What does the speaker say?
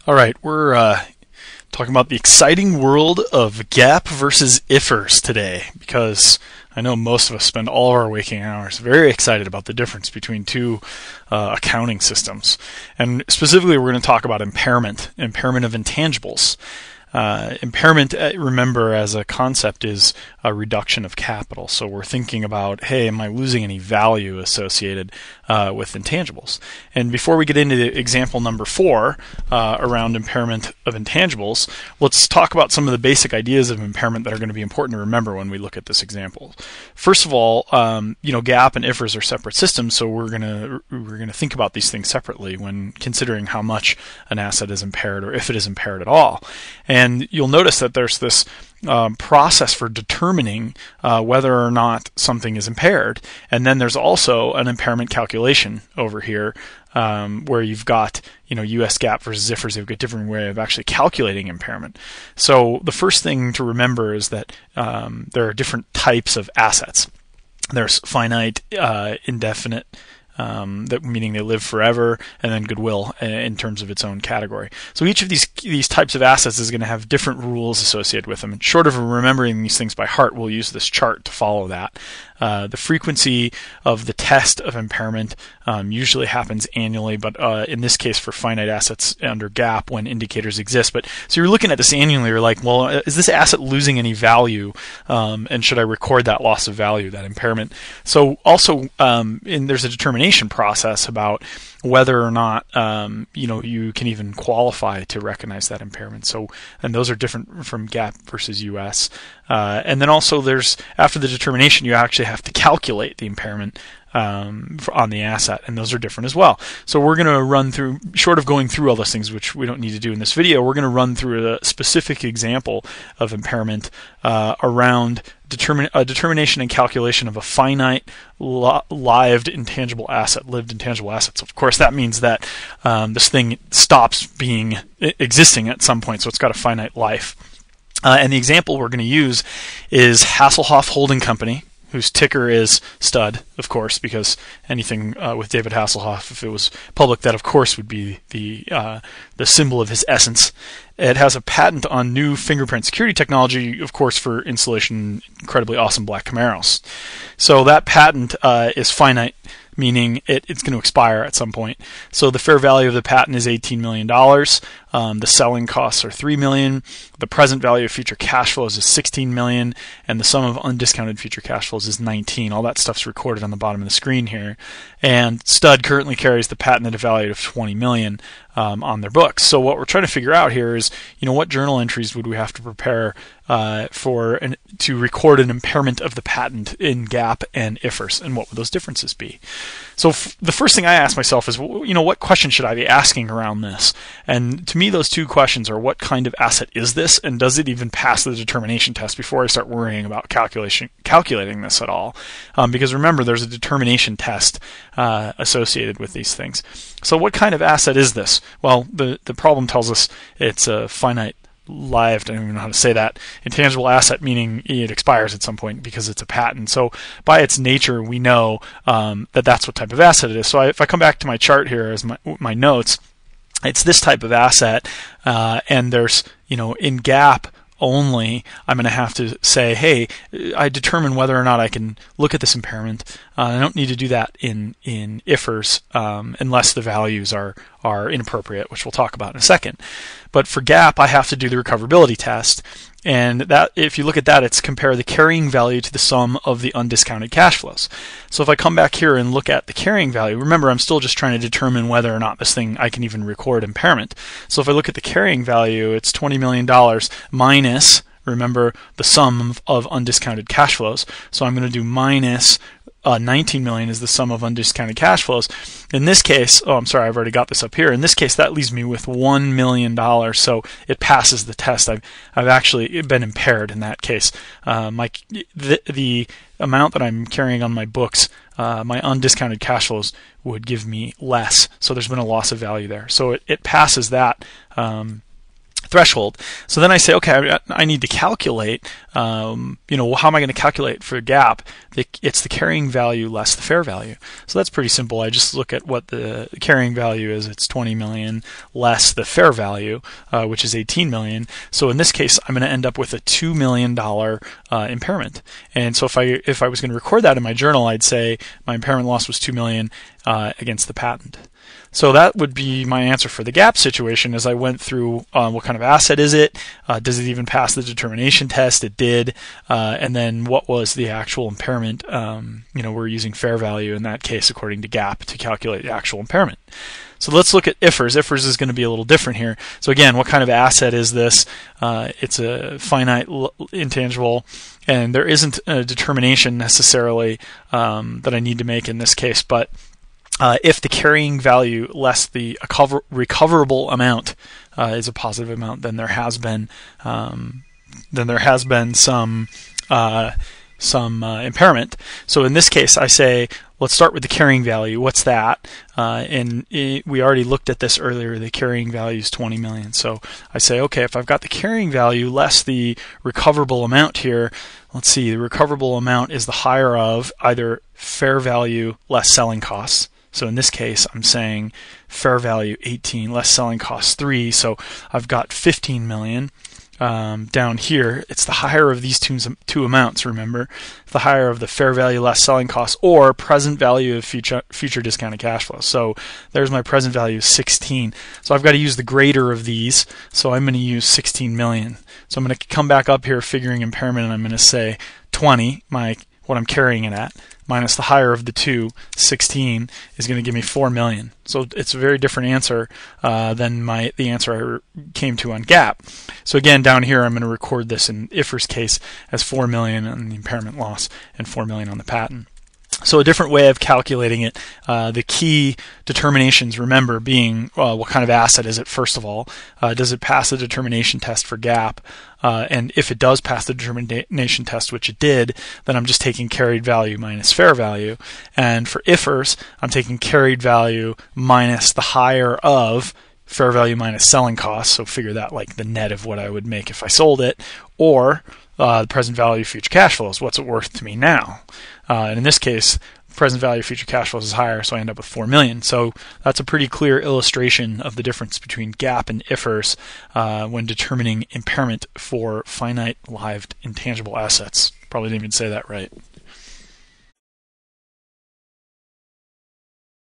All right, we're talking about the exciting world of GAAP versus IFRS today, because I know most of us spend all of our waking hours very excited about the difference between two accounting systems. And specifically, we're going to talk about impairment of intangibles. Impairment, remember, as a concept, is a reduction of capital. So we're thinking about, hey, am I losing any value associated with intangibles? And before we get into the example number 4 around impairment of intangibles, let's talk about some of the basic ideas of impairment that are going to be important to remember when we look at this example. First of all, GAAP and IFRS are separate systems, so we're gonna think about these things separately when considering how much an asset is impaired or if it is impaired at all. And you'll notice that there's this process for determining whether or not something is impaired. And then there's also an impairment calculation over here where you've got US GAAP versus IFRS. You've got a different way of actually calculating impairment. So the first thing to remember is that there are different types of assets. There's finite, indefinite, that meaning they live forever, and then goodwill in terms of its own category. So each of these types of assets is going to have different rules associated with them. And short of remembering these things by heart, we'll use this chart to follow that. The frequency of the test of impairment usually happens annually, but in this case for finite assets under GAAP when indicators exist. But so you're looking at this annually, you're like, well, is this asset losing any value? And should I record that loss of value, that impairment? So also, there's a determination process about whether or not you can even qualify to recognize that impairment. So, and those are different from GAAP versus US. And then also there's, after the determination, you actually have to calculate the impairment on the asset, and those are different as well. So we're going to run through, short of going through all those things, which we don't need to do in this video, we're going to run through a specific example of impairment around determination and calculation of a finite lived intangible asset. So of course that means that this thing stops existing at some point, so it's got a finite life. And the example we're going to use is Hasselhoff Holding Company, whose ticker is STUD, of course, because anything with David Hasselhoff, if it was public, that of course would be the symbol of his essence. It has a patent on new fingerprint security technology, of course, for installation incredibly awesome black Camaros. So that patent is finite, meaning it's going to expire at some point. So the fair value of the patent is $18 million. The selling costs are $3 million. The present value of future cash flows is $16 million, and the sum of undiscounted future cash flows is $19 million. All that stuff's recorded on the bottom of the screen here. And STUD currently carries the patent at a value of $20 million on their books. So what we're trying to figure out here is, what journal entries would we have to prepare to record an impairment of the patent in GAAP and IFRS, and what would those differences be? So the first thing I ask myself is, what question should I be asking around this? And to me, those two questions are, what kind of asset is this, and does it even pass the determination test before I start worrying about calculating this at all? Because remember, there's a determination test associated with these things. So what kind of asset is this? Well, the problem tells us it's a finite lived, I don't even know how to say that, intangible asset, meaning it expires at some point because it's a patent. So by its nature, we know that that's what type of asset it is. So if I come back to my chart here as my notes, it's this type of asset, and there's, in GAAP only, I'm going to have to say, hey, I determine whether or not I can look at this impairment. I don't need to do that in IFRS unless the values are inappropriate, which we'll talk about in a second. But for GAAP, I have to do the recoverability test. And that, if you look at that, it's compare the carrying value to the sum of the undiscounted cash flows. So if I come back here and look at the carrying value, remember, I'm still just trying to determine whether or not this thing, I can even record impairment. So if I look at the carrying value, it's $20 million minus, remember, the sum of undiscounted cash flows. So I'm going to do minus 19 million is the sum of undiscounted cash flows. In this case, oh, I'm sorry, I've already got this up here. In this case, that leaves me with $1 million, so it passes the test. I've actually been impaired in that case. The amount that I'm carrying on my books, my undiscounted cash flows would give me less, so there's been a loss of value there. So it passes that threshold. So then I say, okay, I need to calculate, how am I going to calculate for GAAP? It's the carrying value less the fair value. So that's pretty simple. I just look at what the carrying value is. It's 20 million less the fair value, which is 18 million. So in this case, I'm going to end up with a $2 million impairment. And so if I was going to record that in my journal, I'd say my impairment loss was 2 million against the patent. So that would be my answer for the GAAP situation as I went through what kind of asset is it, does it even pass the determination test? It did. And then what was the actual impairment? We're using fair value in that case according to GAAP to calculate the actual impairment. So let's look at IFRS. IFRS is going to be a little different here. So again, what kind of asset is this? It's a finite intangible, and there isn't a determination necessarily that I need to make in this case, but if the carrying value less the recoverable amount is a positive amount, then there has been some impairment. So in this case, I say let's start with the carrying value. What's that? We already looked at this earlier. The carrying value is 20 million. So I say, okay, if I've got the carrying value less the recoverable amount here, let's see, the recoverable amount is the higher of either fair value less selling costs. So in this case, I'm saying fair value 18 less selling costs 3. So I've got 15 million. Down here, it's the higher of these two amounts, remember, the higher of the fair value less selling costs or present value of future discounted cash flow. So there's my present value, 16. So I've got to use the greater of these, so I'm going to use 16 million. So I'm going to come back up here figuring impairment, and I'm going to say 20, what I'm carrying it at, minus the higher of the two, 16, is going to give me 4 million. So it's a very different answer than the answer I came to on GAAP. So again, down here, I'm going to record this in IFRS case as 4 million on the impairment loss and 4 million on the patent. So a different way of calculating it, the key determinations, remember, being what kind of asset is it, first of all. Does it pass the determination test for GAAP? And if it does pass the determination test, which it did, then I'm just taking carried value minus fair value. And for IFRS, I'm taking carried value minus the higher of fair value minus selling costs. So figure that like the net of what I would make if I sold it, or the present value of future cash flows. What's it worth to me now? And in this case, present value of future cash flows is higher, so I end up with 4 million. So that's a pretty clear illustration of the difference between GAAP and IFRS when determining impairment for finite lived intangible assets. Probably didn't even say that right.